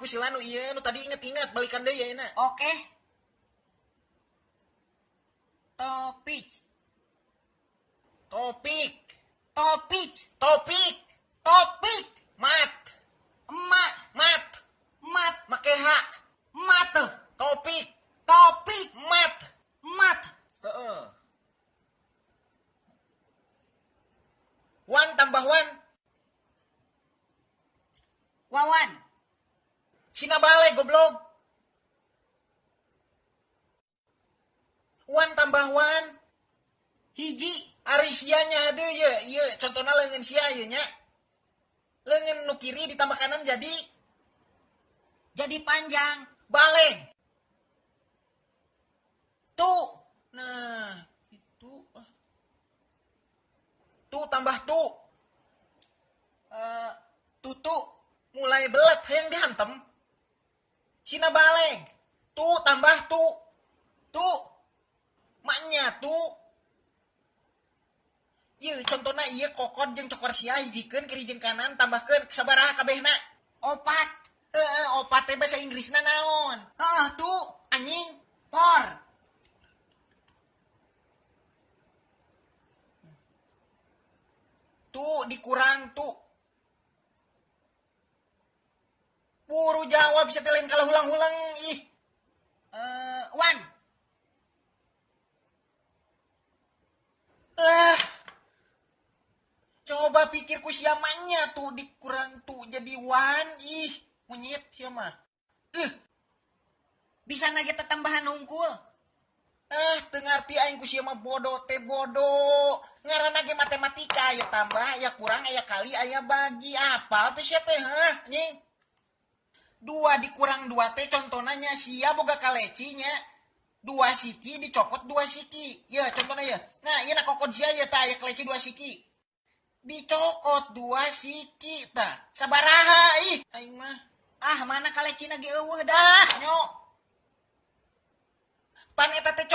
pusila nu ieu nu tadi inget balikan deui ayeuna. Oke. Topik. Topik. Topik. Topik. Topik. Mat. Mat. Mat. Mat. Make H. Mat. Topik. Topik. Mat. Mat. Heeh. Wan tambah wan. Wawan. Sina bale goblok. Wan tambah wan. Hiji. Ari sianya deui ieu contohna leungeun sia ieu nya. Leungeun nu kiri ditambah kanan jadi panjang. baleg. Tu. Nah, itu tu tambah tu. Tutu. Mulai belet hayang dihantem. Sina baleg. Tu tambah tu. Tu. Maknya tu. Ieu contohna ieu kokod jeung cokor sia hijikeun kiri jeung kanan tambahkeun sabaraha kabehna. Opat. Opat teh bahasa Inggrisna naon? Tu. Anjing. Por. Tu dikurang tu. Buru jawab bisa teh lain kalau hulang-hulang ih. Wan. Coba pikir ku siamanya tuh dikurang tuh jadi wan ih monyet siapa? Bisa na kita tambahan hungkul. Teu ngarti aing ku siapa bodoh teh bodoh. Ngaranna ge matematika aya tambah aya kurang aya kali aya bagi apal teh sia teh anjing. 2 dikurang 2 teh contohnya sia boga kalecinya 2 siki dicokot 2 siki. Ya contohnya ya. Nah ieu na kokod sia ya tah aya kaleci 2 siki. Dicokot 2 siki tah. Sabaraha ih aing mah. Mana kalecina ge eueuh dah. Nyo. Pan eta teh